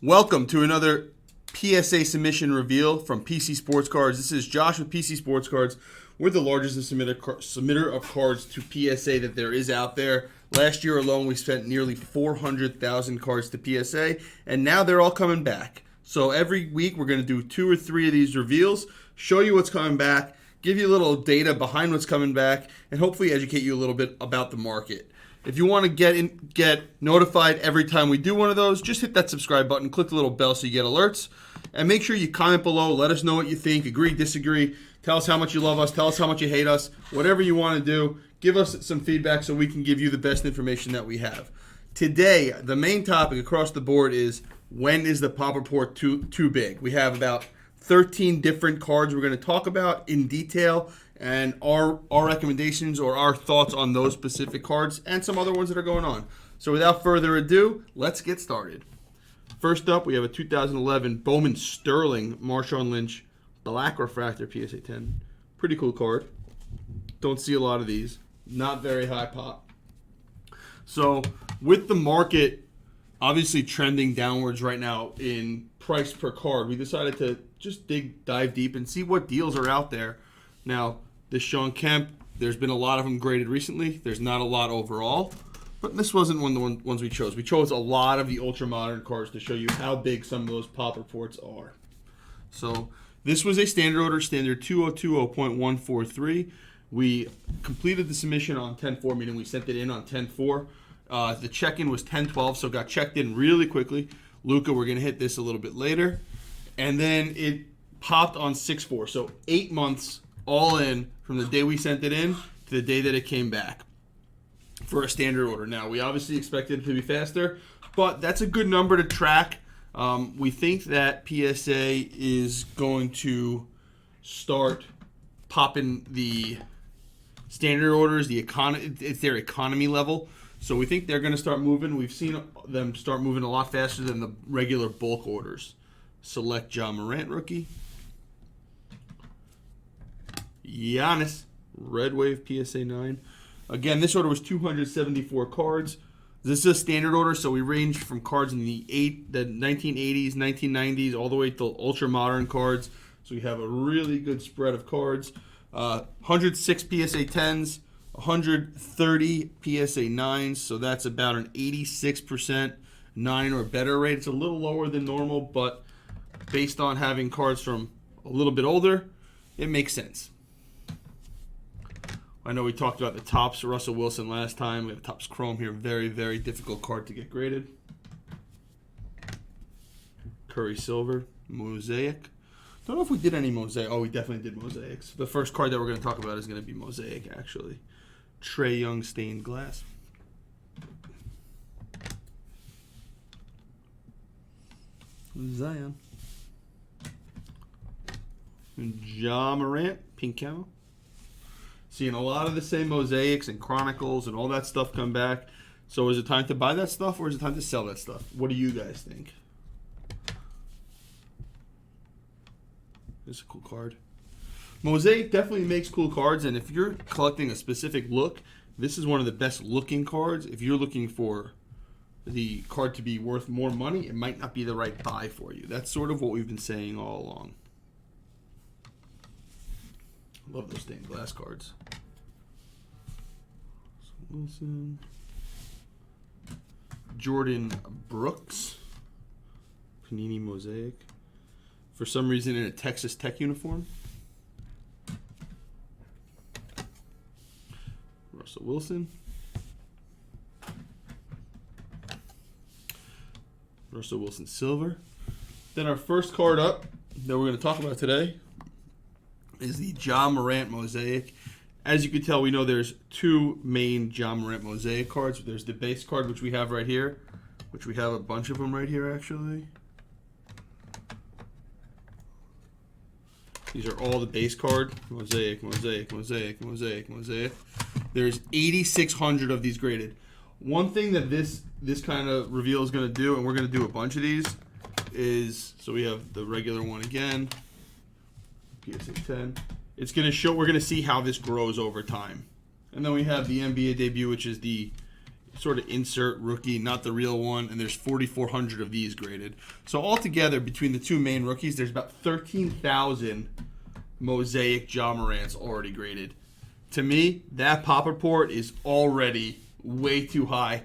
Welcome to another PSA submission reveal from PC Sports Cards. This is Josh with PC Sports Cards. We're the largest submitter of cards to PSA that there is out there. Last year alone, we spent nearly 400,000 cards to PSA, and now they're all coming back. So every week, we're going to do 2 or 3 of these reveals, show you what's coming back, give you a little data behind what's coming back, and hopefully educate you a little bit about the market. If you want to get notified every time we do one of those, just hit that subscribe button, click the little bell so you get alerts, and make sure you comment below. Let us know what you think, agree, disagree. Tell us how much you love us, tell us how much you hate us, whatever you want to do. Give us some feedback so we can give you the best information that we have. Today, the main topic across the board is, when is the pop report too big? We have about 13 different cards we're going to talk about in detail, and our recommendations or our thoughts on those specific cards and some other ones that are going on. So without further ado, let's get started. First up, we have a 2011 Bowman Sterling Marshawn Lynch Black Refractor PSA 10. Pretty cool card. Don't see a lot of these. Not very high pop. So with the market obviously trending downwards right now in price per card, we decided to just dive deep and see what deals are out there. Now, this Sean Kemp, there's been a lot of them graded recently. There's not a lot overall, but this wasn't one of the ones we chose. We chose a lot of the ultra-modern cards to show you how big some of those pop reports are. So this was a standard order, standard 2020.143. We completed the submission on 10/4, meaning we sent it in on 10/4. The check-in was 10/12, so got checked in really quickly. Luka, we're going to hit this a little bit later. And then it popped on 6/4, so 8 months all in from the day we sent it in to the day that it came back for a standard order. Now, we obviously expected it to be faster, but that's a good number to track. We think that PSA is going to start popping the standard orders. It's their economy level. So we think they're going to start moving. We've seen them start moving a lot faster than the regular bulk orders. Select Ja Morant rookie. Giannis, Red Wave PSA 9. Again, this order was 274 cards. This is a standard order, so we ranged from cards in the 1980s, 1990s, all the way to ultra-modern cards. So we have a really good spread of cards. 106 PSA 10s, 130 PSA 9s, so that's about an 86% 9 or better rate. It's a little lower than normal, but based on having cards from a little bit older, it makes sense. I know we talked about the Topps Russell Wilson last time. We have Topps Chrome here. Very, very difficult card to get graded. Curry Silver, Mosaic. Don't know if we did any Mosaic. Oh, we definitely did Mosaics. The first card that we're going to talk about is going to be Mosaic, actually. Trae Young Stained Glass. Zion. Ja Morant, pink camo. Seeing a lot of the same Mosaics and Chronicles and all that stuff come back. So is it time to buy that stuff or is it time to sell that stuff? What do you guys think? This is a cool card. Mosaic definitely makes cool cards, and if you're collecting a specific look, this is one of the best looking cards. If you're looking for the card to be worth more money, it might not be the right buy for you. That's sort of what we've been saying all along. Love those stained glass cards. Wilson. Jordan Brooks. Panini Mosaic. For some reason in a Texas Tech uniform. Russell Wilson. Russell Wilson Silver. Then our first card up that we're going to talk about today is the Ja Morant Mosaic. As you can tell, we know there's 2 main Ja Morant Mosaic cards. There's the base card, which we have right here, which we have a bunch of them right here, actually. These are all the base card. Mosaic, Mosaic, Mosaic, Mosaic, Mosaic. There's 8,600 of these graded. One thing that this kind of reveal is going to do, and we're going to do a bunch of these, is, so we have the regular one again. PSA 10. It's going to show, we're going to see how this grows over time. And then we have the NBA debut, which is the sort of insert rookie, not the real one, and there's 4,400 of these graded. So altogether, between the two main rookies, there's about 13,000 Mosaic Ja Morants already graded. To me, that pop report is already way too high.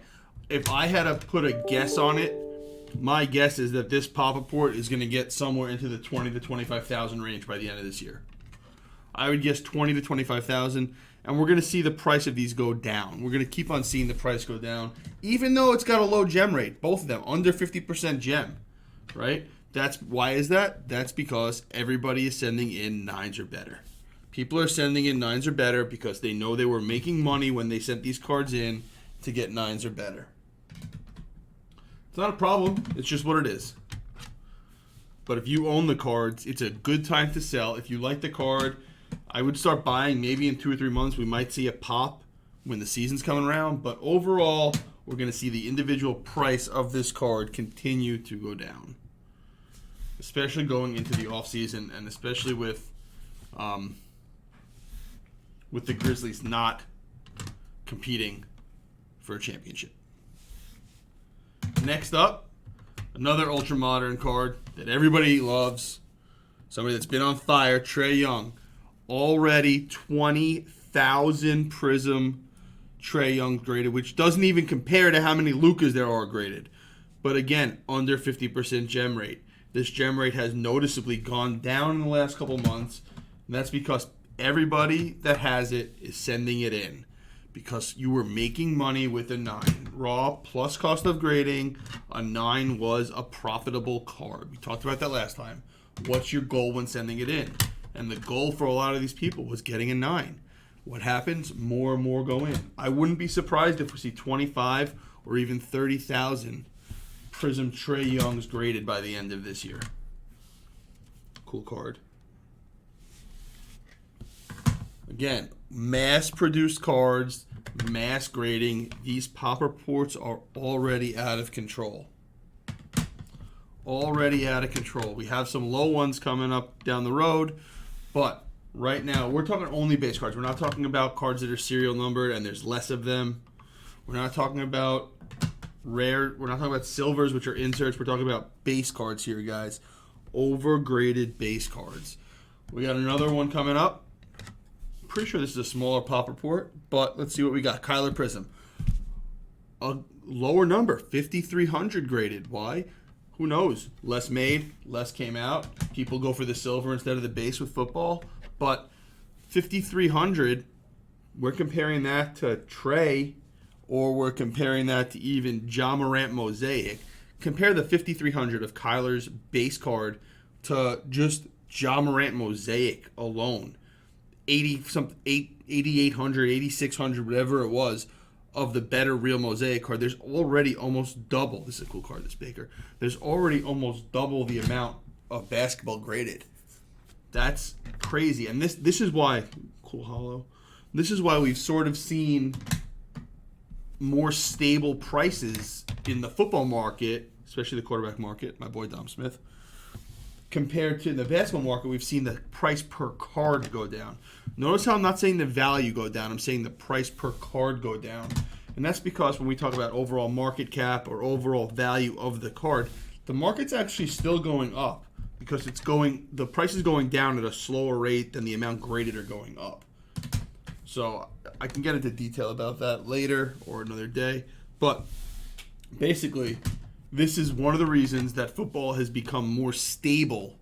If I had to put a guess on it, my guess is that this pop report is going to get somewhere into the 20 to 25,000 range by the end of this year. I would guess 20 to 25,000, and we're going to see the price of these go down. We're going to keep on seeing the price go down, even though it's got a low gem rate. Both of them under 50% gem, right? Why is that? That's because everybody is sending in 9s or better. People are sending in 9s or better because they know they were making money when they sent these cards in to get 9s or better. It's not a problem. It's just what it is. But if you own the cards, it's a good time to sell. If you like the card, I would start buying. Maybe in 2 or 3 months we might see a pop when the season's coming around. But overall, we're going to see the individual price of this card continue to go down, especially going into the offseason, and especially with the Grizzlies not competing for a championship. Next up, another ultra-modern card that everybody loves. Somebody that's been on fire, Trae Young. Already 20,000 Prizm Trae Young graded, which doesn't even compare to how many Lukas there are graded. But again, under 50% gem rate. This gem rate has noticeably gone down in the last couple months, and that's because everybody that has it is sending it in. Because you were making money with a 9. Raw plus cost of grading, a 9 was a profitable card. We talked about that last time. What's your goal when sending it in? And the goal for a lot of these people was getting a 9. What happens? More and more go in. I wouldn't be surprised if we see 25 or even 30,000 Prizm Trae Youngs graded by the end of this year. Cool card. Again, mass-produced cards, mass grading. These pop reports are already out of control. Already out of control. We have some low ones coming up down the road, but right now we're talking only base cards. We're not talking about cards that are serial numbered and there's less of them. We're not talking about rare. We're not talking about silvers, which are inserts. We're talking about base cards here, guys. Overgraded base cards. We got another one coming up. Pretty sure this is a smaller pop report, but let's see what we got. Kyler Prizm. A lower number, 5,300 graded. Why? Who knows? Less made, less came out. People go for the silver instead of the base with football. But 5,300, we're comparing that to Trae, or we're comparing that to even Ja Morant Mosaic. Compare the 5,300 of Kyler's base card to just Ja Morant Mosaic alone. 8,800, 8,600, whatever it was, of the better real Mosaic card. There's already almost double. This is a cool card, this Baker. There's already almost double the amount of basketball graded. That's crazy. And this is why, cool hollow, this is why we've sort of seen more stable prices in the football market, especially the quarterback market, my boy Dom Smith. Compared to the basketball market, we've seen the price per card go down. Notice how I'm not saying the value go down. I'm saying the price per card go down. And that's because when we talk about overall market cap or overall value of the card, the market's actually still going up because the price is going down at a slower rate than the amount graded are going up. So I can get into detail about that later or another day. But basically, this is one of the reasons that football has become more stable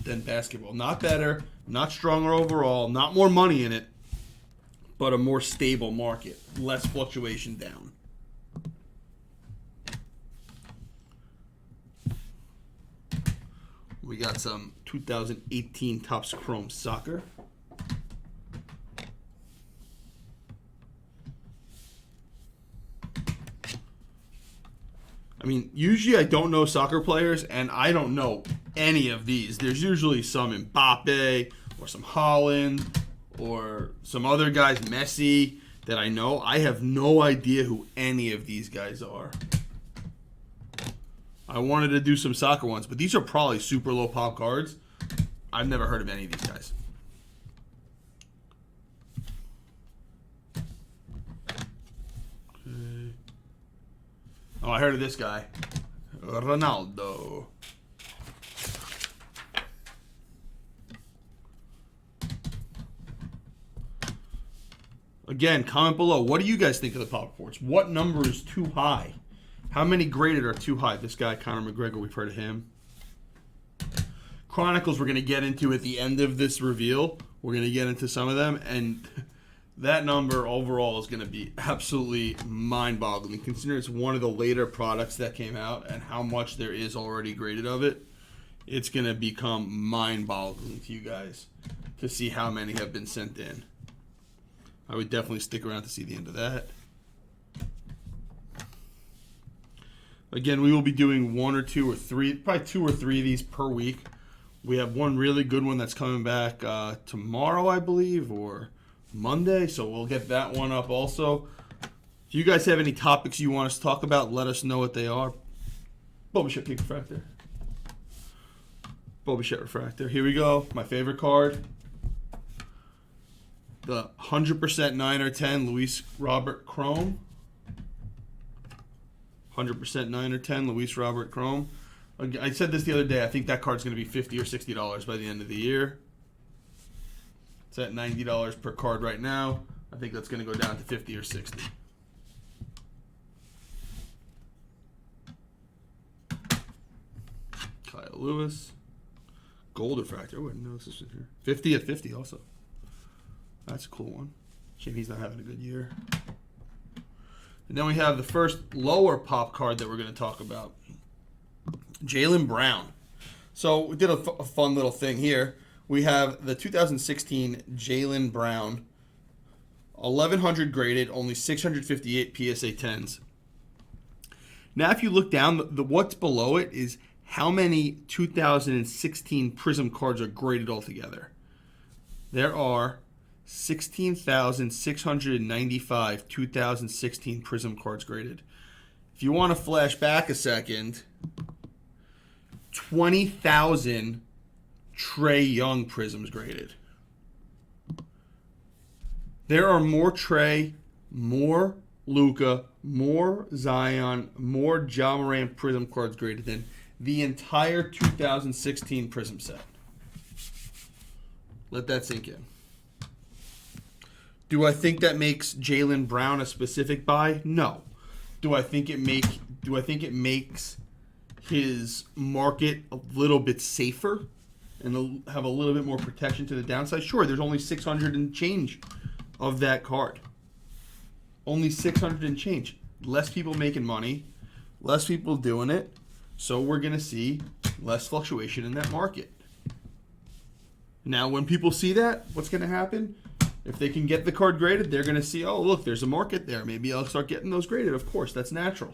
than basketball. Not better, not stronger overall, not more money in it, but a more stable market. Less fluctuation down. We got some 2018 Topps Chrome Soccer. I mean, usually I don't know soccer players, and I don't know any of these. There's usually some Mbappe or some Holland or some other guys, Messi, that I know. I have no idea who any of these guys are. I wanted to do some soccer ones, but these are probably super low pop cards. I've never heard of any of these guys. Okay. Oh, I heard of this guy. Ronaldo. Again, comment below. What do you guys think of the pop reports? What number is too high? How many graded are too high? This guy, Conor McGregor, we've heard of him. Chronicles we're going to get into at the end of this reveal. We're going to get into some of them, and that number overall is going to be absolutely mind-boggling. Considering it's one of the later products that came out and how much there is already graded of it, it's going to become mind-boggling to you guys to see how many have been sent in. I would definitely stick around to see the end of that. Again, we will be doing one or two or three, probably 2 or 3 of these per week. We have one really good one that's coming back tomorrow, I believe, or Monday, so we'll get that one up also. If you guys have any topics you want us to talk about, let us know what they are. Boba Pink Refractor. Boba Refractor. Here we go. My favorite card. The 100% 9 or 10 Luis Robert Chrome. 100% 9 or 10 Luis Robert Chrome. I said this the other day. I think that card's going to be $50 or $60 by the end of the year. It's at $90 per card right now. I think that's going to go down to $50 or $60. Kyle Lewis. Gold Refractor. I wouldn't know this is in here. 50 at 50 also. That's a cool one. Shame he's not having a good year. And then we have the first lower pop card that we're going to talk about. Jalen Brown. So we did a fun little thing here. We have the 2016 Jalen Brown. 1,100 graded, only 658 PSA 10s. Now if you look down, what's below it is how many 2016 Prizm cards are graded altogether. There are 16,695 2016 Prizm cards graded. If you want to flash back a second, 20,000 Trae Young Prizms graded. There are more Trae, more Luka, more Zion, more Ja Morant Prizm cards graded than the entire 2016 Prizm set. Let that sink in. Do I think that makes Jalen Brown a specific buy? No. Do I think it makes his market a little bit safer and have a little bit more protection to the downside? Sure, there's only 600 and change of that card. Only 600 and change. Less people making money, less people doing it, so we're going to see less fluctuation in that market. Now, when people see that, what's going to happen? If they can get the card graded, they're going to see, oh, look, there's a market there. Maybe I'll start getting those graded. Of course, that's natural.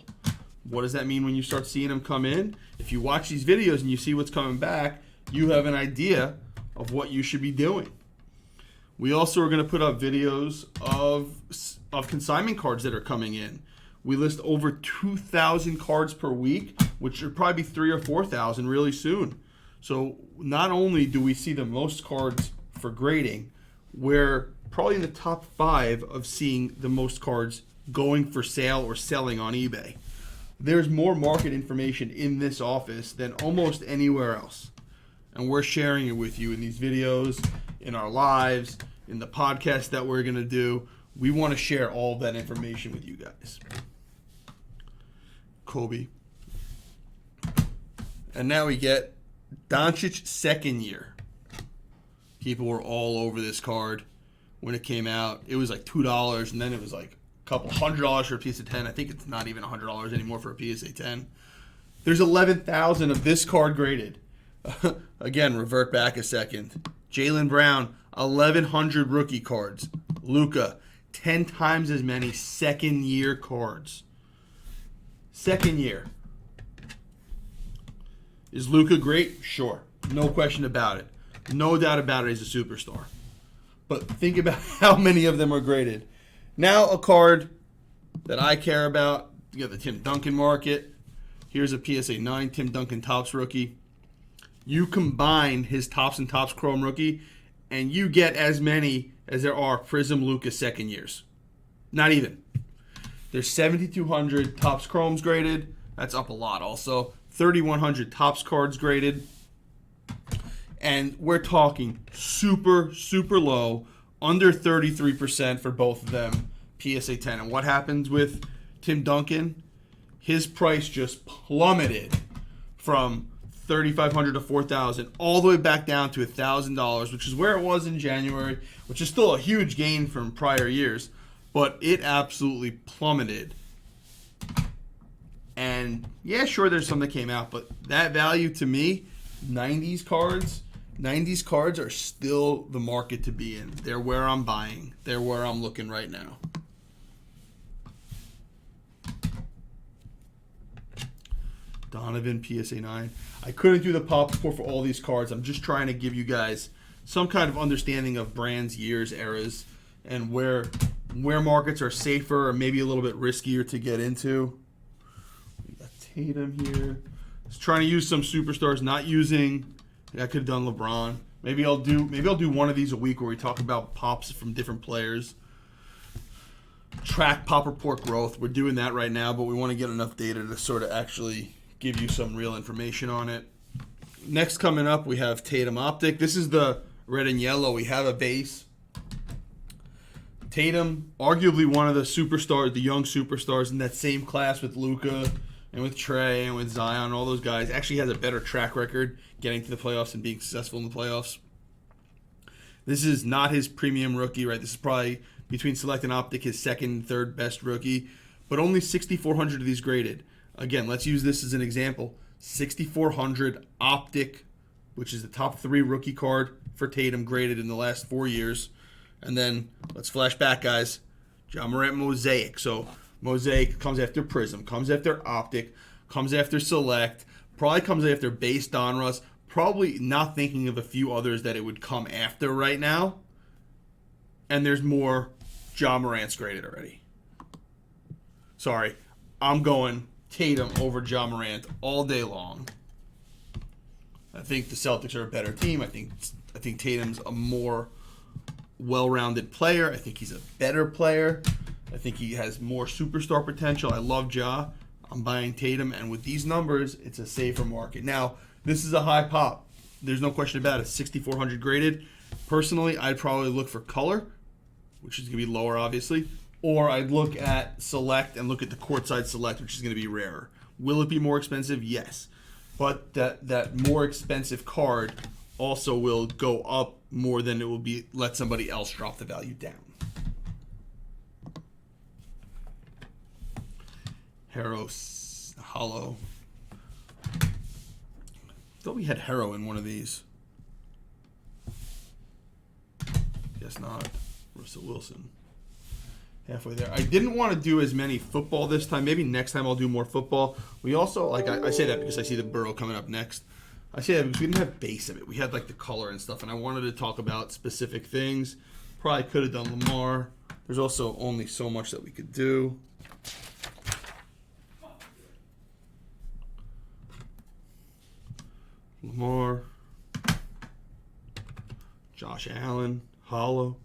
What does that mean when you start seeing them come in? If you watch these videos and you see what's coming back, you have an idea of what you should be doing. We also are going to put up videos of consignment cards that are coming in. We list over 2,000 cards per week, which should probably be 3,000 or 4,000 really soon. So not only do we see the most cards for grading, we're probably in the top 5 of seeing the most cards going for sale or selling on eBay. There's more market information in this office than almost anywhere else. And we're sharing it with you in these videos, in our lives, in the podcast that we're going to do. We want to share all of that information with you guys. Kobe. And now we get Doncic second year. People were all over this card when it came out. It was like $2, and then it was like a couple $100 for a PSA 10. I think it's not even $100 anymore for a PSA 10. There's 11,000 of this card graded. Again, revert back a second. Jalen Brown, 1,100 rookie cards. Luka, 10 times as many second-year cards. Second year. Is Luka great? Sure. No question about it. No doubt about it, he's a superstar. But think about how many of them are graded. Now a card that I care about. You got the Tim Duncan market. Here's a PSA 9 Tim Duncan Topps rookie. You combine his Topps and Topps Chrome rookie, and you get as many as there are Prizm Luka second years. Not even. There's 7,200 Topps Chromes graded. That's up a lot also. 3,100 Topps cards graded. And we're talking super, super low, under 33% for both of them, PSA 10. And what happens with Tim Duncan? His price just plummeted from $3,500 to $4,000, all the way back down to $1,000, which is where it was in January, which is still a huge gain from prior years, but it absolutely plummeted. And yeah, sure, there's some that came out, but that value to me, 90s cards are still the market to be in. They're where I'm buying. They're where I'm looking right now. Donovan, PSA 9. I couldn't do the pop report for all these cards. I'm just trying to give you guys some kind of understanding of brands, years, eras, and where markets are safer or maybe a little bit riskier to get into. We got Tatum here. Just trying to use some superstars, not using. I could have done LeBron. Maybe I'll do one of these a week where we talk about pops from different players. Track pop report growth. We're doing that right now, but we want to get enough data to sort of actually give you some real information on it. Next coming up, we have Tatum Optic. This is the red and yellow. We have a base. Tatum, arguably one of the superstars, the young superstars in that same class with Luka and with Trae and with Zion, all those guys, actually has a better track record getting to the playoffs and being successful in the playoffs. This is not his premium rookie, right? This is probably, between Select and Optic, his second, third best rookie, but only 6,400 of these graded. Again, let's use this as an example. 6,400 Optic, which is the top 3 rookie card for Tatum graded in the last 4 years. And then, let's flash back, guys. Morant Mosaic. So, Mosaic comes after Prizm, comes after Optic, comes after Select, probably comes after base Donruss, probably not thinking of a few others that it would come after right now. And there's more Morant's graded already. Sorry, I'm going Tatum over Morant all day long. I think the Celtics are a better team. I think Tatum's a more well-rounded player. I think he's a better player. I think he has more superstar potential. I love Ja. I'm buying Tatum, and with these numbers, it's a safer market. Now, this is a high pop. There's no question about it. 6,400 graded. Personally, I'd probably look for color, which is going to be lower, obviously. Or I'd look at Select and look at the courtside Select, which is going to be rarer. Will it be more expensive? Yes. But that more expensive card also will go up more than it will be let somebody else drop the value down. Hero Hollow. Thought we had Hero in one of these. Guess not. Russell Wilson. Halfway there. I didn't want to do as many football this time. Maybe next time I'll do more football. We also, like, I say that because I see the Burrow coming up next. I say that because we didn't have base of it. We had, like, the color and stuff, and I wanted to talk about specific things. Probably could have done Lamar. There's also only so much that we could do. Lamar. Josh Allen. Hollow.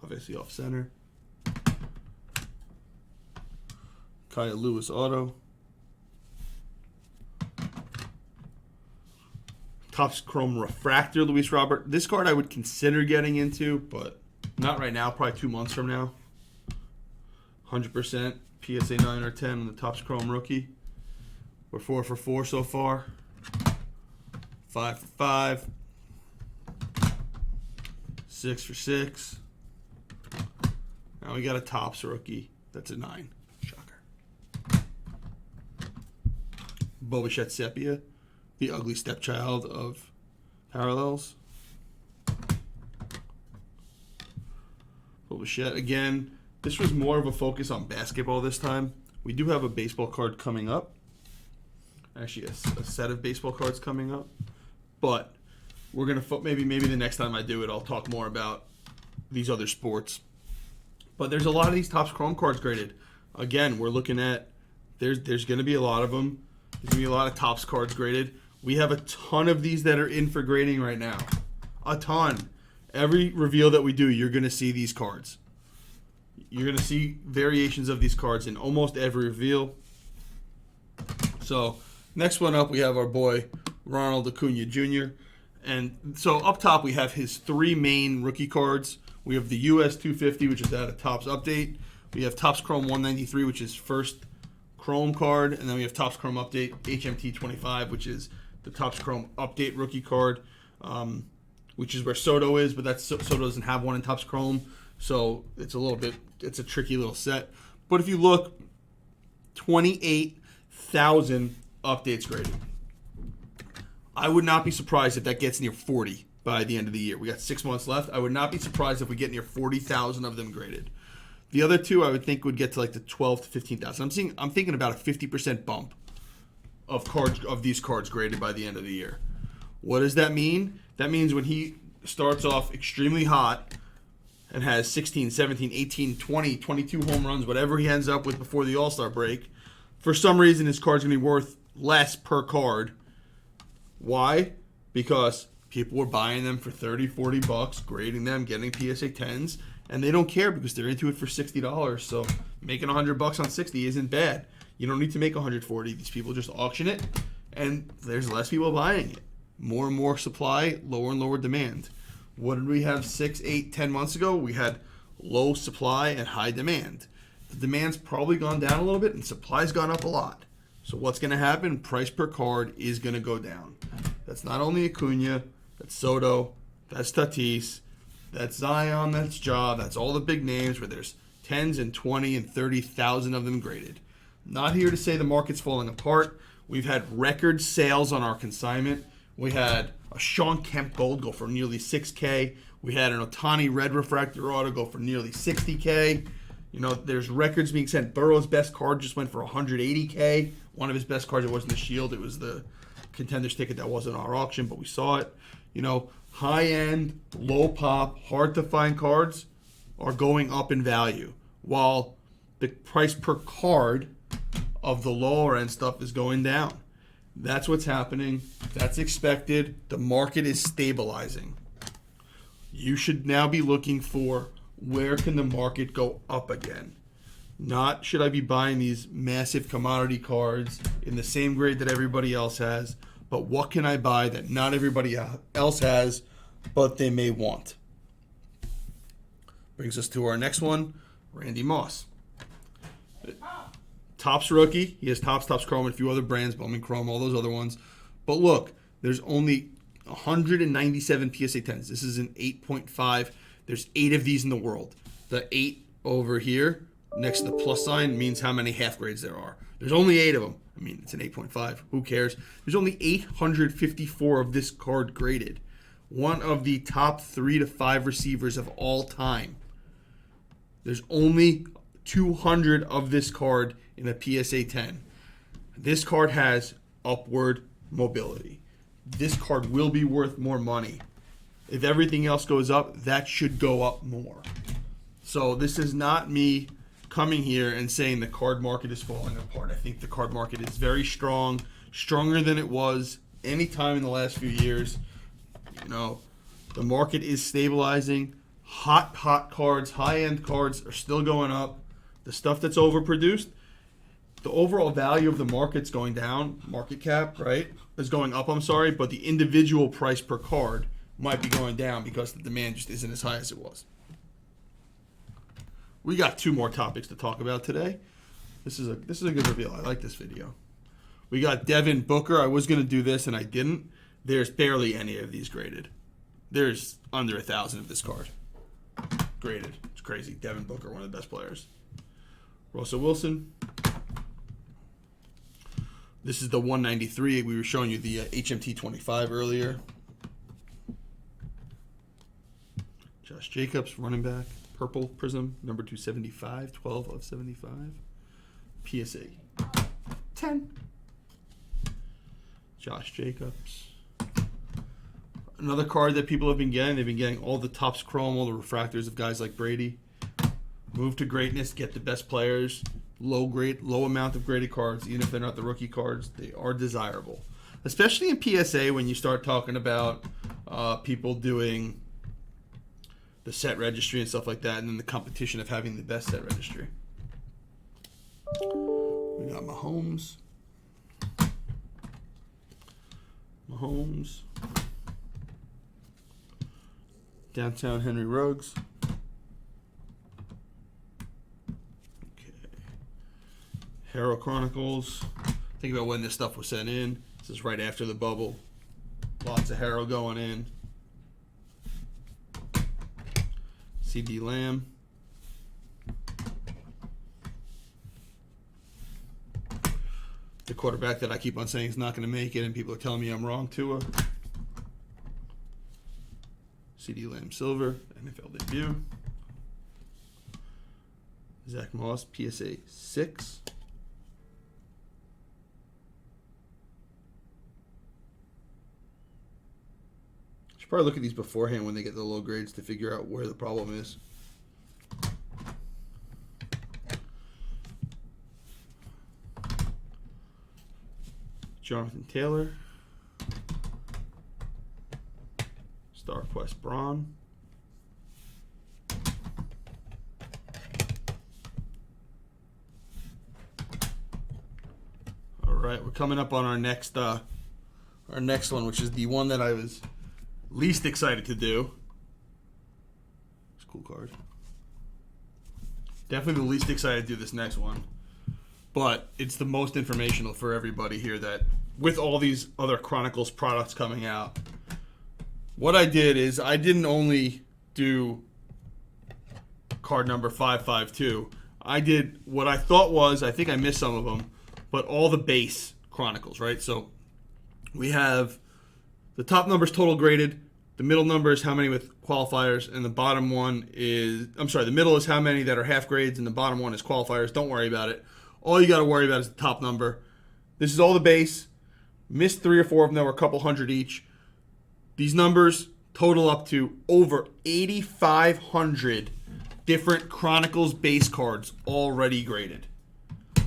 Obviously off center. Kyle Lewis auto. Topps Chrome Refractor Luis Robert. This card I would consider getting into, but not right now. Probably 2 months from now. 100% PSA 9 or 10 on the Topps Chrome rookie. We're 4 for 4 so far. 5 for 5. 6 for 6. Now we got a Topps rookie. That's a 9. Bobichette Sepia, the ugly stepchild of Parallels. Bobichette, again, this was more of a focus on basketball this time. We do have a baseball card coming up. Actually, a set of baseball cards coming up. But we're going to, maybe the next time I do it, I'll talk more about these other sports. But there's a lot of these Topps Chrome cards graded. Again, we're looking at, there's going to be a lot of them. There's going to be a lot of Topps cards graded. We have a ton of these that are in for grading right now. A ton. Every reveal that we do, you're going to see these cards. You're going to see variations of these cards in almost every reveal. So next one up, we have our boy Ronald Acuna Jr. And so up top, we have his 3 main rookie cards. We have the US 250, which is out of Topps Update. We have Topps Chrome 193, which is first Chrome card. And then we have Topps Chrome Update HMT 25, which is the Topps Chrome Update rookie card, which is where Soto is. But Soto doesn't have one in Topps Chrome. So it's a tricky little set. But if you look, 28,000 updates graded. I would not be surprised if that gets near 40 by the end of the year. We got 6 months left. I would not be surprised if we get near 40,000 of them graded. The other two I would think would get to like the 12 to 15,000. I'm thinking about a 50% bump of these cards graded by the end of the year. What does that mean? That means when he starts off extremely hot and has 16, 17, 18, 20, 22 home runs, whatever he ends up with before the All-Star break, for some reason his card's going to be worth less per card. Why? Because people were buying them for $30, $40, grading them, getting PSA 10s, and they don't care because they're into it for $60. So making $100 on 60 isn't bad. You don't need to make 140. These people just auction it, and there's less people buying it. More and more supply, lower and lower demand. What did we have 6, 8, 10 months ago? We had low supply and high demand. The demand's probably gone down a little bit, and supply's gone up a lot. So what's going to happen? Price per card is going to go down. That's not only Acuna, that's Soto, that's Tatis, that's Zion, that's Ja, that's all the big names where there's 10s and 20 and 30,000 of them graded. Not here to say the market's falling apart. We've had record sales on our consignment. We had a Sean Kemp Gold go for nearly $6K. We had an Ohtani Red Refractor Auto go for nearly $60K. You know, there's records being sent. Burrow's best card just went for $180K. One of his best cards, it wasn't the Shield. It was the Contenders ticket that wasn't our auction, but we saw it. You know, high-end, low-pop, hard-to-find cards are going up in value, while the price per card of the lower-end stuff is going down. That's what's happening. That's expected. The market is stabilizing. You should now be looking for where can the market go up again. Not should I be buying these massive commodity cards in the same grade that everybody else has, but what can I buy that not everybody else has, but they may want? Brings us to our next one, Randy Moss. Topps rookie. He has Topps Chrome, and a few other brands, Bowman Chrome, all those other ones. But look, there's only 197 PSA 10s. This is an 8.5. There's 8 of these in the world. The 8 over here next to the plus sign means how many half grades there are. There's only 8 of them. I mean, it's an 8.5. Who cares? There's only 854 of this card graded. One of the top 3 to 5 receivers of all time. There's only 200 of this card in a PSA 10. This card has upward mobility. This card will be worth more money. If everything else goes up, that should go up more. So this is not me coming here and saying the card market is falling apart. I think the card market is very strong, stronger than it was any time in the last few years. You know, the market is stabilizing. Hot cards, high-end cards are still going up. The stuff that's overproduced, the overall value of the market's going down, market cap, right, is going up, but the individual price per card might be going down because the demand just isn't as high as it was. We got 2 more topics to talk about today. This is a good reveal. I like this video. We got Devin Booker. I was going to do this and I didn't. There's barely any of these graded. There's under 1,000 of this card graded. It's crazy. Devin Booker, one of the best players. Russell Wilson. This is the 193. We were showing you the HMT 25 earlier. Josh Jacobs, running back. Purple Prizm, number 275, 12 of 75. PSA 10. Josh Jacobs. Another card that people have been getting. They've been getting all the Topps Chrome, all the refractors of guys like Brady. Move to greatness, get the best players. Low amount of graded cards, even if they're not the rookie cards, they are desirable. Especially in PSA when you start talking about people doing the set registry and stuff like that, and then the competition of having the best set registry. We got Mahomes. Downtown Henry Ruggs. Okay. Hero Chronicles. Think about when this stuff was sent in. This is right after the bubble. Lots of Hero going in. CD Lamb. The quarterback that I keep on saying is not going to make it, and people are telling me I'm wrong, Tua. CD Lamb Silver, NFL debut. Zach Moss, PSA 6. Should probably look at these beforehand when they get the low grades to figure out where the problem is. Jonathan Taylor. Star Quest Braun. All right, we're coming up on our next one, which is the one that I was least excited to do. It's a cool card. Definitely the least excited to do this next one. But it's the most informational for everybody here, that with all these other Chronicles products coming out, what I did is I didn't only do card number 552. I did what I thought was, I think I missed some of them, but all the base Chronicles, right? So we have the top numbers total graded, the middle number is how many with qualifiers, and the bottom one is, the middle is how many that are half grades, and the bottom one is qualifiers. Don't worry about it. All you got to worry about is the top number. This is all the base. Missed 3 or 4 of them. There were a couple hundred each. These numbers total up to over 8,500 different Chronicles base cards already graded.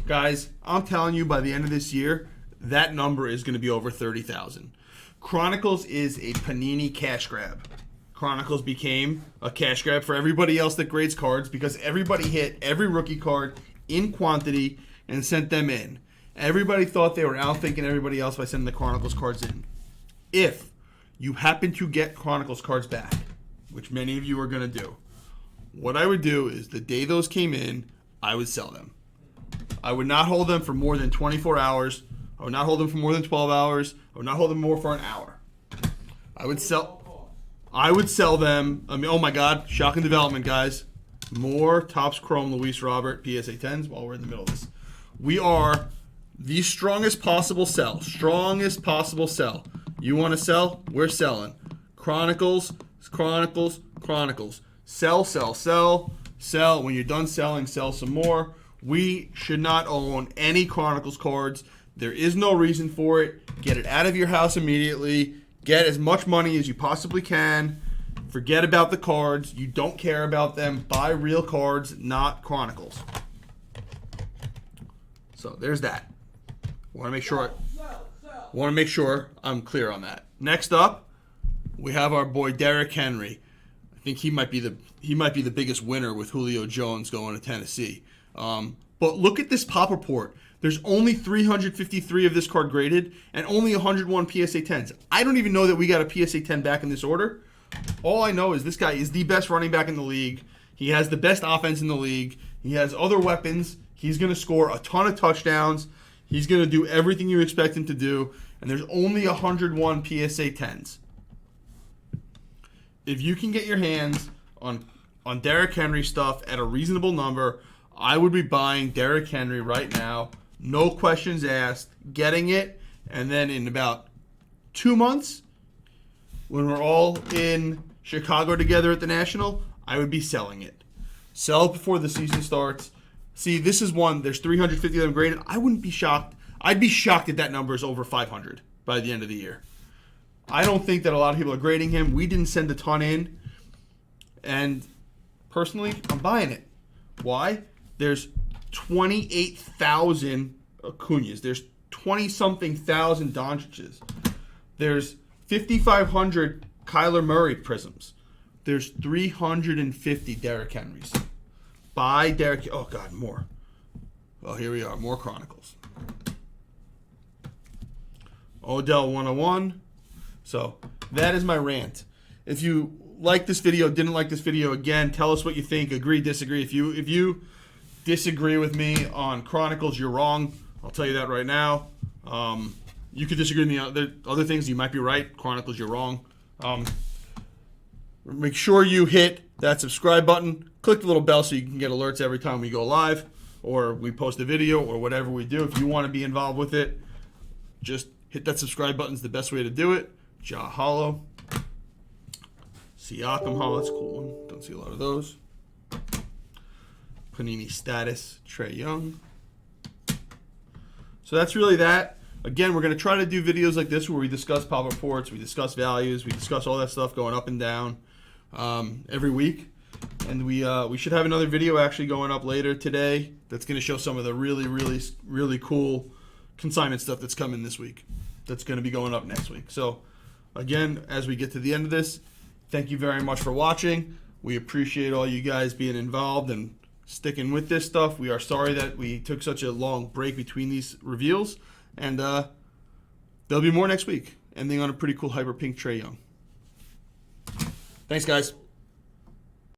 Guys, I'm telling you, by the end of this year, that number is going to be over 30,000. Chronicles is a Panini cash grab. Chronicles became a cash grab for everybody else that grades cards because everybody hit every rookie card in quantity and sent them in. Everybody thought they were outthinking everybody else by sending the Chronicles cards in. If you happen to get Chronicles cards back, which many of you are going to do, what I would do is the day those came in, I would sell them. I would not hold them for more than 24 hours. I would not hold them for more than 12 hours. I would not hold them more for an hour. I would sell them. I mean, oh my God, shocking development, guys. More Topps Chrome Luis Robert PSA 10s while we're in the middle of this. We are the strongest possible sell. Strongest possible sell. You want to sell? We're selling. Chronicles. Sell, sell, sell, sell. When you're done selling, sell some more. We should not own any Chronicles cards. There is no reason for it. Get it out of your house immediately. Get as much money as you possibly can. Forget about the cards. You don't care about them. Buy real cards, not Chronicles. So there's that. Want to make sure I'm clear on that. Next up, we have our boy Derrick Henry. I think he might be the biggest winner with Julio Jones going to Tennessee. But look at this pop report. There's only 353 of this card graded and only 101 PSA 10s. I don't even know that we got a PSA 10 back in this order. All I know is this guy is the best running back in the league. He has the best offense in the league. He has other weapons. He's going to score a ton of touchdowns. He's going to do everything you expect him to do. And there's only 101 PSA 10s. If you can get your hands on Derrick Henry stuff at a reasonable number, I would be buying Derrick Henry right now. No questions asked. Getting it. And then in about 2 months, when we're all in Chicago together at the National, I would be selling it. Sell it before the season starts. See, this is one. There's 350 of them graded. I wouldn't be shocked. I'd be shocked if that number is over 500 by the end of the year. I don't think that a lot of people are grading him. We didn't send a ton in. And personally, I'm buying it. Why? There's 28,000 Acunas. There's 20-something thousand Doncic's. There's 5,500 Kyler Murray Prisms. there's 350 Derrick Henrys. Buy Derrick. Oh, God, more. Oh, here we are. More Chronicles. Odell 101. So that is my rant. If you like this video, didn't like this video, again, tell us what you think. Agree, disagree. If you disagree with me on Chronicles, you're wrong. I'll tell you that right now. You could disagree with the other things. You might be right. Chronicles, you're wrong. Make sure you hit that subscribe button. Click the little bell so you can get alerts every time we go live or we post a video or whatever we do. If you want to be involved with it, just hit that subscribe button is the best way to do it. Ja Hollow. Siakam Hollow. That's a cool one. Don't see a lot of those. Panini Status. Trae Young. So that's really that. Again, we're going to try to do videos like this where we discuss pop reports, we discuss values, we discuss all that stuff going up and down every week. And we should have another video actually going up later today that's going to show some of the really, really, really cool consignment stuff that's coming this week. That's going to be going up next week. So, again, as we get to the end of this, thank you very much for watching. We appreciate all you guys being involved and sticking with this stuff. We are sorry that we took such a long break between these reveals. And there'll be more next week. Ending on a pretty cool Hyper Pink Trae Young. Thanks, guys.